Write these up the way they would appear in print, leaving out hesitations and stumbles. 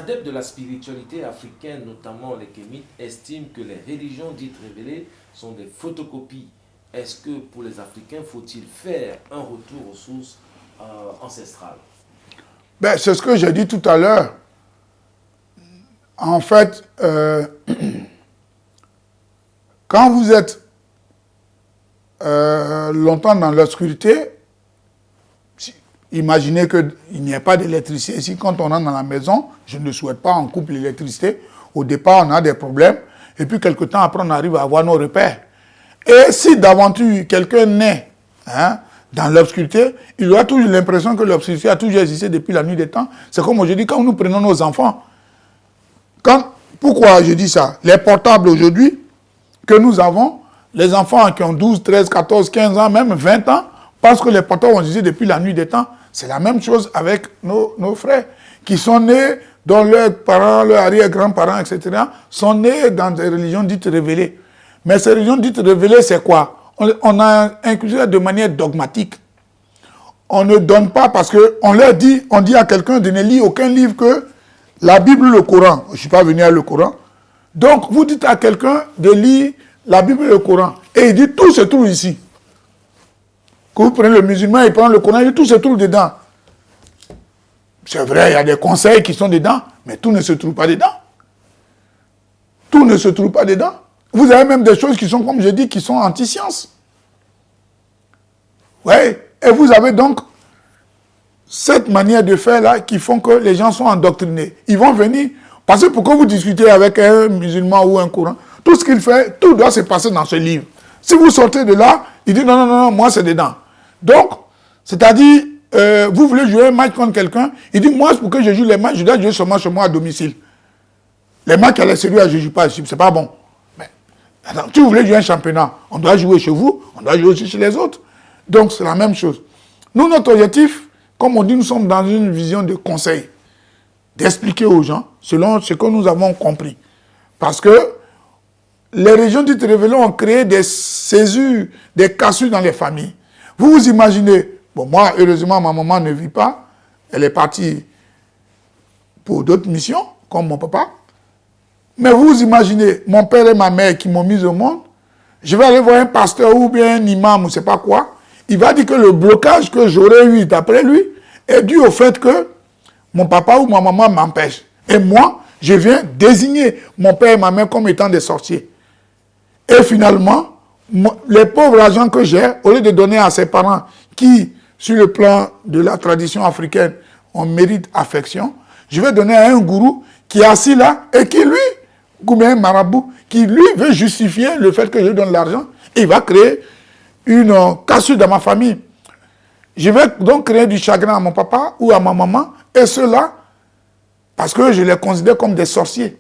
adeptes de la spiritualité africaine, notamment les kémites, estiment que les religions dites révélées sont des photocopies. Est-ce que pour les Africains, faut-il faire un retour aux sources ancestrales? Ben, c'est ce que j'ai dit tout à l'heure. En fait, quand vous êtes longtemps dans l'obscurité, imaginez qu'il n'y ait pas d'électricité. Ici, quand on entre dans la maison, je ne souhaite pas, on coupe l'électricité. Au départ, on a des problèmes. Et puis, quelque temps après, on arrive à avoir nos repères. Et si d'aventure, quelqu'un naît dans l'obscurité, il aura toujours l'impression que l'obscurité a toujours existé depuis la nuit des temps. C'est comme aujourd'hui, quand nous prenons nos enfants. Pourquoi je dis ça? Les portables aujourd'hui que nous avons, les enfants qui ont 12, 13, 14, 15 ans, même 20 ans, parce que les portables ont existé depuis la nuit des temps. C'est la même chose avec nos frères qui sont nés, dont leurs parents, leurs arrière-grands-parents, etc., sont nés dans des religions dites révélées. Mais ces religions dites révélées, c'est quoi? On a inclus ça de manière dogmatique. On ne donne pas parce qu'on leur dit, on dit à quelqu'un de ne lire aucun livre que la Bible, le Coran. Je ne suis pas venu à le Coran. Donc, vous dites à quelqu'un de lire la Bible et le Coran. Et il dit, tout se trouve ici. Quand vous prenez le musulman, il prend le Coran, il dit, tout se trouve dedans. C'est vrai, il y a des conseils qui sont dedans, mais tout ne se trouve pas dedans. Tout ne se trouve pas dedans. Vous avez même des choses qui sont, comme je dis, qui sont anti-science. Oui, et vous avez donc cette manière de faire là qui font que les gens sont endoctrinés. Ils vont venir, parce que pourquoi vous discutez avec un musulman ou un courant, tout ce qu'il fait, tout doit se passer dans ce livre. Si vous sortez de là, il dit non, moi c'est dedans. Donc, c'est-à-dire, vous voulez jouer un match contre quelqu'un, il dit moi pour que je joue les matchs, je dois jouer seulement chez moi à domicile. Les matchs à l'extérieur, je ne joue pas ici, c'est pas bon. Mais attends, si vous voulez jouer un championnat, on doit jouer chez vous, on doit jouer aussi chez les autres. Donc c'est la même chose. Nous, notre objectif, comme on dit, nous sommes dans une vision de conseil, d'expliquer aux gens selon ce que nous avons compris. Parce que les régions dites révélées ont créé des césures, des cassures dans les familles. Vous vous imaginez, bon, moi, heureusement, ma maman ne vit pas, elle est partie pour d'autres missions, comme mon papa. Mais vous vous imaginez, mon père et ma mère qui m'ont mis au monde, je vais aller voir un pasteur ou bien un imam ou je ne sais pas quoi, il va dire que le blocage que j'aurais eu d'après lui est dû au fait que mon papa ou ma maman m'empêche. Et moi, je viens désigner mon père et ma mère comme étant des sorciers. Et finalement, les pauvres argent que j'ai, au lieu de donner à ses parents qui, sur le plan de la tradition africaine, on mérite affection, je vais donner à un gourou qui est assis là et qui, lui, ou bien un marabout, qui, lui, veut justifier le fait que je donne l'argent et il va créer une cassure dans ma famille. Je vais donc créer du chagrin à mon papa ou à ma maman, et cela parce que je les considère comme des sorciers.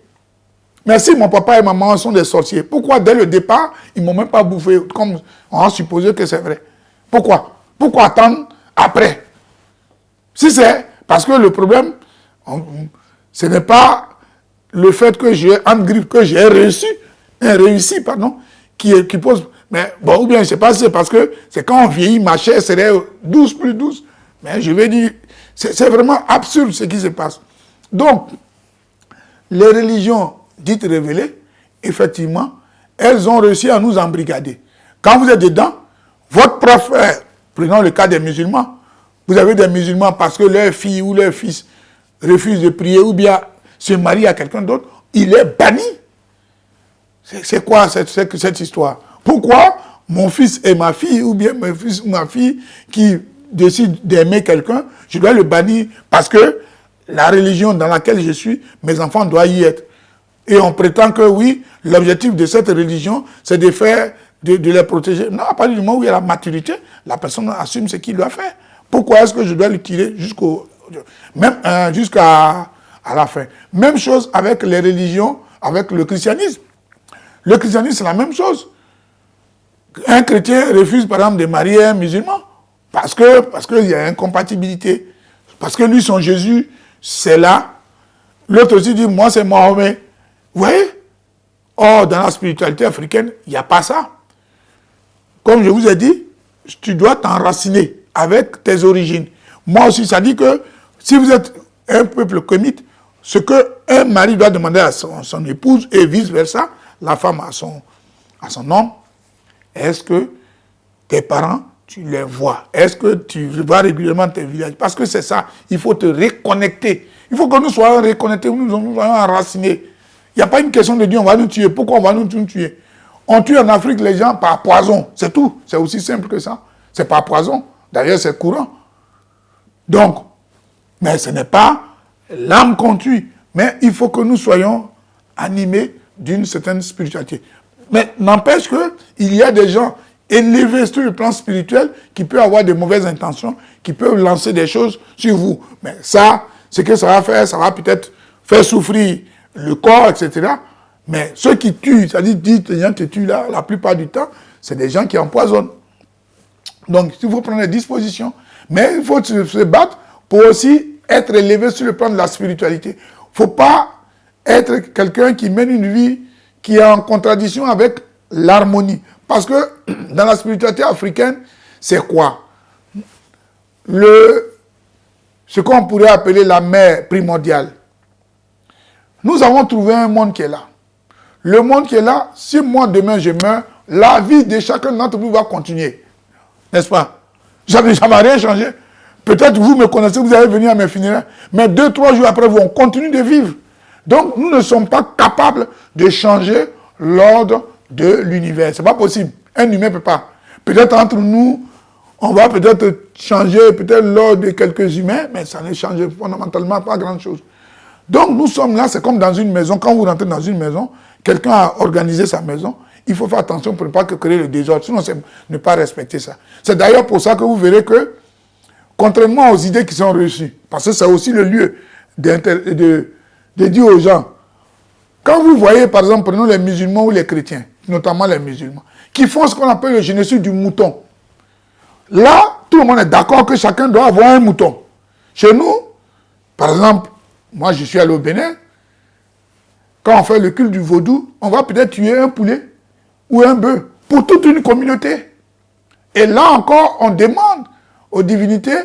Mais si mon papa et ma maman sont des sorciers, pourquoi dès le départ, ils ne m'ont même pas bouffé, comme on a supposé que c'est vrai? Pourquoi? Pourquoi attendre après? Si c'est parce que le problème, ce n'est pas le fait que j'ai réussi, qui pose... Mais bon, ou bien je ne sais pas si c'est parce que c'est quand on vieillit, ma chair serait douce, plus douce. Mais je vais dire, c'est vraiment absurde ce qui se passe. Donc, les religions dites révélées, effectivement, elles ont réussi à nous embrigader. Quand vous êtes dedans, votre propre frère, prenons le cas des musulmans, vous avez des musulmans parce que leur fille ou leur fils refuse de prier ou bien se marie à quelqu'un d'autre, il est banni. C'est quoi cette histoire? Pourquoi mon fils et ma fille, ou bien mon fils ou ma fille qui décide d'aimer quelqu'un, je dois le bannir parce que la religion dans laquelle je suis, mes enfants doivent y être. Et on prétend que oui, l'objectif de cette religion, c'est de faire, de les protéger. Non, à partir du moment où il y a la maturité, la personne assume ce qu'il doit faire. Pourquoi est-ce que je dois le tirer jusqu'à la fin? Même chose avec les religions, avec le christianisme. Le christianisme, c'est la même chose. Un chrétien refuse, par exemple, de marier un musulman parce qu'il y a incompatibilité. Parce que lui, son Jésus, c'est là. L'autre aussi dit, moi, c'est Mahomet. Vous voyez? Or, dans la spiritualité africaine, il n'y a pas ça. Comme je vous ai dit, tu dois t'enraciner avec tes origines. Moi aussi, ça dit que si vous êtes un peuple kémite, ce que un mari doit demander à son épouse et vice-versa, la femme à son homme, est-ce que tes parents, tu les vois? Est-ce que tu vas régulièrement tes villages? Parce que c'est ça, il faut te reconnecter. Il faut que nous soyons reconnectés, nous soyons enracinés. Il n'y a pas une question de dire on va nous tuer. Pourquoi on va nous tuer? On tue en Afrique les gens par poison, c'est tout. C'est aussi simple que ça. C'est par poison. D'ailleurs, c'est courant. Donc, mais ce n'est pas l'âme qu'on tue. Mais il faut que nous soyons animés d'une certaine spiritualité. Mais n'empêche qu'il y a des gens élevés sur le plan spirituel qui peuvent avoir de mauvaises intentions, qui peuvent lancer des choses sur vous. Mais ça, ce que ça va faire, ça va peut-être faire souffrir le corps, etc. Mais ceux qui tuent, c'est-à-dire les gens qui tuent là, la plupart du temps, c'est des gens qui empoisonnent. Donc, il faut prendre des dispositions. Mais il faut se battre pour aussi être élevé sur le plan de la spiritualité. Il ne faut pas être quelqu'un qui mène une vie qui est en contradiction avec l'harmonie. Parce que dans la spiritualité africaine, c'est quoi? Ce qu'on pourrait appeler la mère primordiale. Nous avons trouvé un monde qui est là. Le monde qui est là, si moi demain je meurs, la vie de chacun d'entre vous va continuer. N'est-ce pas? Ça ne va rien changer. Peut-être vous me connaissez, vous allez venir à mes funérailles, mais 2-3 jours après, vous, on continue de vivre. Donc, nous ne sommes pas capables de changer l'ordre de l'univers. Ce n'est pas possible. Un humain ne peut pas. Peut-être entre nous, on va peut-être changer peut-être l'ordre de quelques humains, mais ça ne change fondamentalement pas grand-chose. Donc, nous sommes là, c'est comme dans une maison. Quand vous rentrez dans une maison, quelqu'un a organisé sa maison, il faut faire attention pour ne pas créer le désordre. Sinon, c'est ne pas respecter ça. C'est d'ailleurs pour ça que vous verrez que, contrairement aux idées qui sont reçues, parce que c'est aussi le lieu de dire aux gens, quand vous voyez, par exemple, prenons les musulmans ou les chrétiens, notamment les musulmans, qui font ce qu'on appelle le génocide du mouton. Là, tout le monde est d'accord que chacun doit avoir un mouton. Chez nous, par exemple, moi je suis allé au Bénin, quand on fait le culte du vaudou, on va peut-être tuer un poulet ou un bœuf pour toute une communauté. Et là encore, on demande aux divinités,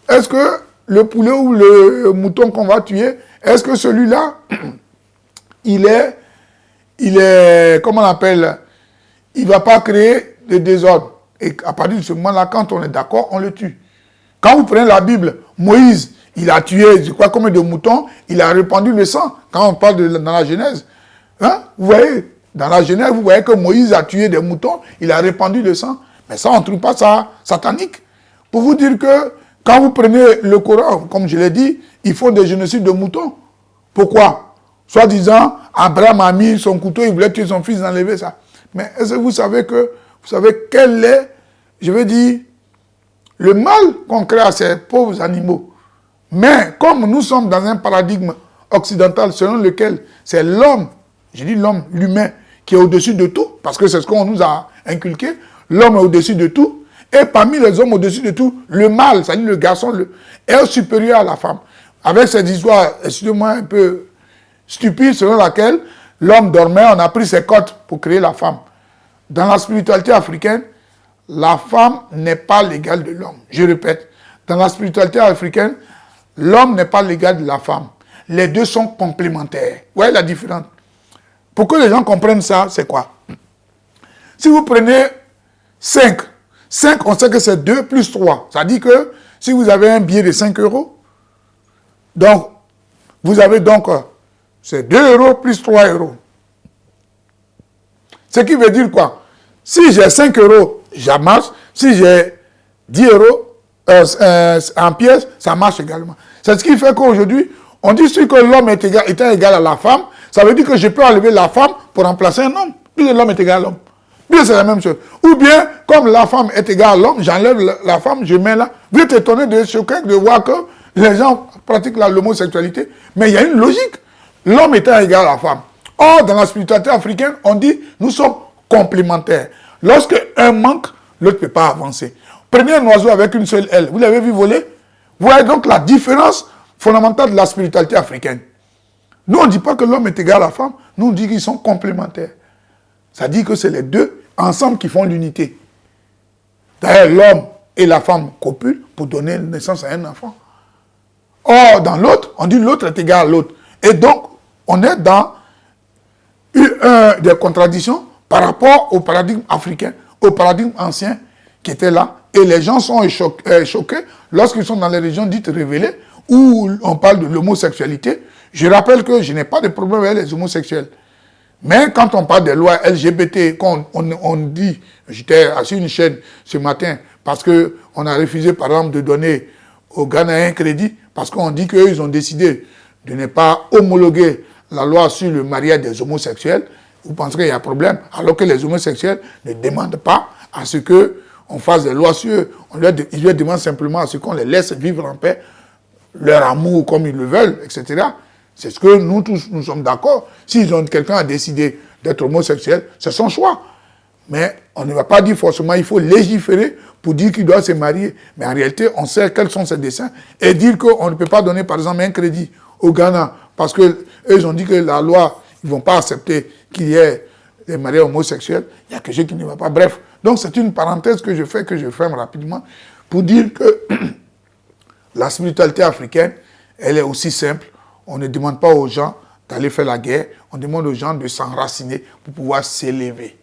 est-ce que le poulet ou le mouton qu'on va tuer, est-ce que celui-là, il est, comment on appelle, il ne va pas créer de désordre. Et à partir de ce moment-là, quand on est d'accord, on le tue. Quand vous prenez la Bible, Moïse, il a tué, je crois, combien de moutons, il a répandu le sang. Quand on parle dans la Genèse, hein, vous voyez, dans la Genèse, vous voyez que Moïse a tué des moutons, il a répandu le sang. Mais ça, on ne trouve pas ça satanique. Pour vous dire que, quand vous prenez le Coran, comme je l'ai dit, ils font des génocides de moutons. Pourquoi? Soi-disant, Abraham a mis son couteau, il voulait tuer son fils, enlever ça. Mais est-ce que vous savez quel est, je veux dire, le mal qu'on crée à ces pauvres animaux. Mais comme nous sommes dans un paradigme occidental selon lequel c'est l'homme, je dis l'homme, l'humain, qui est au-dessus de tout, parce que c'est ce qu'on nous a inculqué, l'homme est au-dessus de tout, et parmi les hommes au-dessus de tout, le mâle, c'est-à-dire le garçon, est supérieur à la femme. Avec cette histoire, excusez-moi, un peu stupide, selon laquelle l'homme dormait, on a pris ses côtes pour créer la femme. Dans la spiritualité africaine, la femme n'est pas l'égale de l'homme. Je répète, dans la spiritualité africaine, l'homme n'est pas l'égal de la femme. Les deux sont complémentaires. Vous voyez la différence? Pour que les gens comprennent ça, c'est quoi? Si vous prenez 5, on sait que c'est 2 plus 3. Ça dit que si vous avez un billet de 5 euros, donc, vous avez donc, c'est 2 euros plus 3 euros. Ce qui veut dire quoi? Si j'ai 5 euros, ça marche. Si j'ai 10 euros en pièces, ça marche également. C'est ce qui fait qu'aujourd'hui, on dit que l'homme est égal à la femme, ça veut dire que je peux enlever la femme pour remplacer un homme. Puis l'homme est égal à l'homme. Puis c'est la même chose. Ou bien, comme la femme est égale à l'homme, j'enlève la femme, je mets là. Vous êtes étonné de choquer de voir que les gens pratiquent l'homosexualité. Mais il y a une logique. L'homme étant égal à la femme. Or, dans la spiritualité africaine, on dit, nous sommes complémentaires. Lorsque un manque, l'autre ne peut pas avancer. Prenez un oiseau avec une seule aile. Vous l'avez vu voler? Vous voyez donc la différence fondamentale de la spiritualité africaine. Nous, on ne dit pas que l'homme est égal à la femme. Nous, on dit qu'ils sont complémentaires. Ça dit que c'est les deux ensemble qui font l'unité. D'ailleurs, l'homme et la femme copulent pour donner naissance à un enfant. Or, dans l'autre, on dit l'autre est égal à l'autre. Et donc, on est dans des contradictions par rapport au paradigme africain, au paradigme ancien qui était là. Et les gens sont choqués lorsqu'ils sont dans les régions dites révélées où on parle de l'homosexualité. Je rappelle que je n'ai pas de problème avec les homosexuels. Mais quand on parle des lois LGBT, quand on dit, j'étais assis une chaîne ce matin, parce qu'on a refusé par exemple de donner aux Ghanéens un crédit, parce qu'on dit qu'eux, ils ont décidé de ne pas homologuer la loi sur le mariage des homosexuels. Vous pensez qu'il y a un problème, alors que les homosexuels ne demandent pas à ce qu'on fasse des lois sur eux. Ils leur demandent simplement à ce qu'on les laisse vivre en paix, leur amour comme ils le veulent, etc. C'est ce que nous tous, nous sommes d'accord. Si quelqu'un a décidé d'être homosexuel, c'est son choix. Mais on ne va pas dire forcément qu'il faut légiférer pour dire qu'il doit se marier. Mais en réalité, on sait quels sont ses desseins. Et dire qu'on ne peut pas donner, par exemple, un crédit au Ghana, parce qu'eux, ils ont dit que la loi, ils ne vont pas accepter qu'il y ait des mariages homosexuels. Il y a quelque chose qui ne va pas. Bref. Donc, c'est une parenthèse que je ferme rapidement, pour dire que la spiritualité africaine, elle est aussi simple. On ne demande pas aux gens d'aller faire la guerre, on demande aux gens de s'enraciner pour pouvoir s'élever.